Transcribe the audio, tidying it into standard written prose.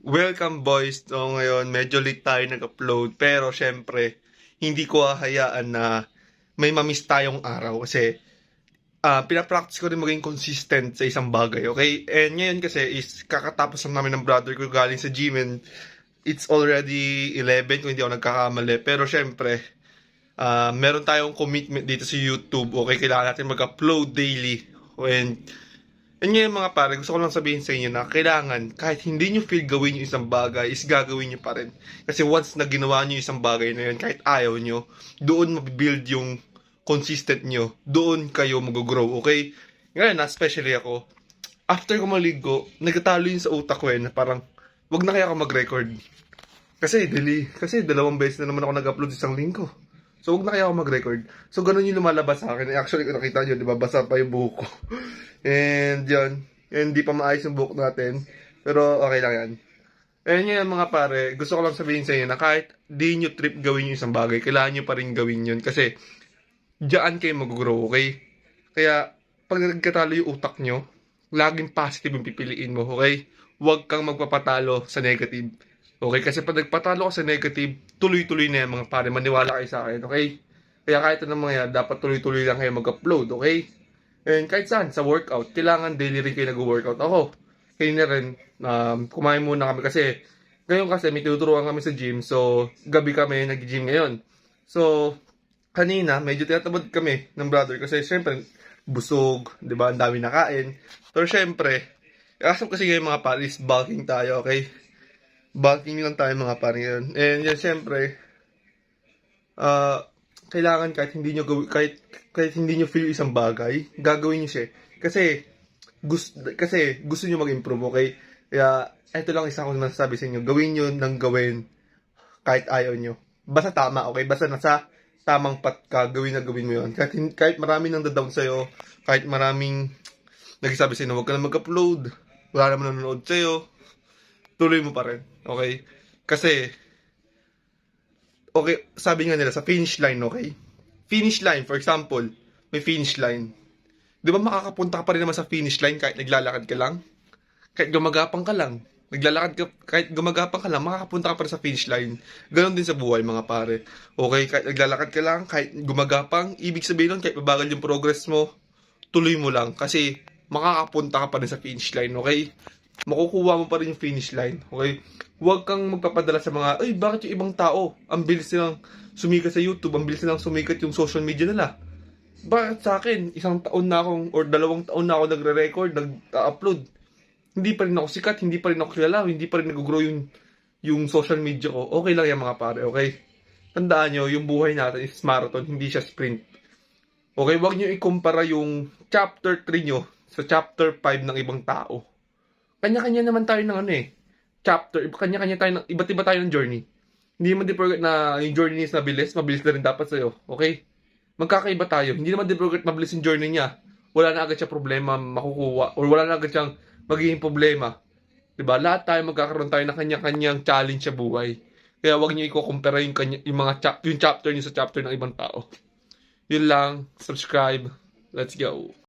Welcome boys. So ngayon, medyo late tayo nag-upload. Pero syempre, hindi ko hahayaan na may mamiss tayong araw. Kasi pinapractice ko rin maging consistent sa isang bagay. Okay? And ngayon kasi is kakatapos lang namin ng brother ko galing sa gym. And it's already 11 kung hindi ako nagkakamali. Pero syempre, meron tayong commitment dito sa YouTube. Okay? Kailangan natin mag-upload daily. And ngayon mga pare, gusto ko lang sabihin sa inyo na kailangan, kahit hindi nyo feel gawin yung isang bagay, is gagawin nyo pa rin. Kasi once na ginawa nyo yung isang bagay na yun, kahit ayaw nyo, doon mabibuild yung consistent nyo. Doon kayo mag-grow, okay? Ngayon, especially ako, after ko maligo, nagkatalo yun sa utak ko na parang, wag na kaya ako mag-record. Kasi dalawang beses na naman ako nag-upload isang linggo. So, wag na kaya ako mag-record. So, ganun yung lumalabas sa akin. Actually, kung nakita nyo, di ba, basa pa yung buhok ko. And, yun. And, di pa maayos yung buhok natin. Pero, okay lang yan. And, yun, mga pare, gusto ko lang sabihin sa inyo na kahit di nyo trip gawin yung isang bagay, kailangan nyo pa rin gawin yun. Kasi, diyan kayo mag-grow, okay? Kaya, pag nagkatalo yung utak nyo, laging positive yung pipiliin mo, okay? Huwag kang magpapatalo sa negative. Okay, kasi pag nagpatalo ka sa negative, tuloy-tuloy na yan mga pare, maniwala kayo sa akin, okay? Kaya kahit anong mangyayari, dapat tuloy-tuloy lang kayo mag-upload, okay? And kahit saan, sa workout, kailangan daily rin kayo nag-workout. Ako, kayo na rin, kumain muna kami kasi, ngayon kasi may tinuturuan kami sa gym, so gabi kami nag-gym ngayon. So, kanina, medyo tinatabad kami ng brother kasi syempre, busog, di ba, ang dami nakain. Pero syempre, kasap kasi ngayon mga pare, is bulking tayo, okay? Bulking lang tayo mga pare ngayon. And yan, syempre, kailangan kahit hindi nyo kahit hindi nyo feel isang bagay, gagawin nyo siya. Kasi gusto nyo mag-improve, okay? Kaya, ito lang isang kong masasabi sa inyo. Gawin nyo nang gawin kahit ayaw nyo. Basta tama, okay? Basta nasa tamang pat ka, gawin mo yun. Kahit maraming nang down sa'yo, kahit maraming nagsasabi sa'yo na huwag ka na mag-upload, wala naman nanonood sa'yo, tuloy mo pa rin, okay? Kasi, okay, sabi nga nila sa finish line, okay? Finish line, for example, may finish line. Di ba makakapunta ka pa rin naman sa finish line kahit naglalakad ka lang? Kahit gumagapang ka lang. Kahit gumagapang ka lang, makakapunta ka pa rin sa finish line. Ganon din sa buhay, mga pare. Okay, kahit naglalakad ka lang, kahit gumagapang, ibig sabihin nun, kahit mabagal yung progress mo, tuloy mo lang. Kasi, makakapunta ka pa rin sa finish line, okay? Makukuha mo pa rin yung finish line, okay? Huwag kang magpapadala sa mga, ay, bakit yung ibang tao, ang bilis nilang sumikat sa YouTube, ang bilis nilang sumikat yung social media nila. Bakit sa akin, isang taon na akong, or 2 taon na ako nagre-record, nag-upload. Hindi pa rin ako sikat, hindi pa rin ako kilala, hindi pa rin nag-grow yung social media ko. Okay lang yan mga pare, okay? Tandaan nyo, yung buhay natin is marathon, hindi siya sprint. Okay, huwag nyo ikumpara yung chapter 3 nyo sa chapter 5 ng ibang tao. Kanya-kanya naman tayo ng chapter, kanya-kanya tayo ng, iba't-iba tayo ng journey. Hindi naman di-forget na yung journey is mabilis na rin dapat sa'yo, okay? Magkakaiba tayo, hindi naman di-forget mabilis yung journey niya. Wala na agad siya problema makukuha, or wala na agad siyang magiging problema. Diba? Lahat tayo magkakaroon tayo ng kanya-kanyang challenge sa buhay. Kaya wag niyo i-compare yung chapter niyo sa chapter ng ibang tao. Yun lang, subscribe, let's go.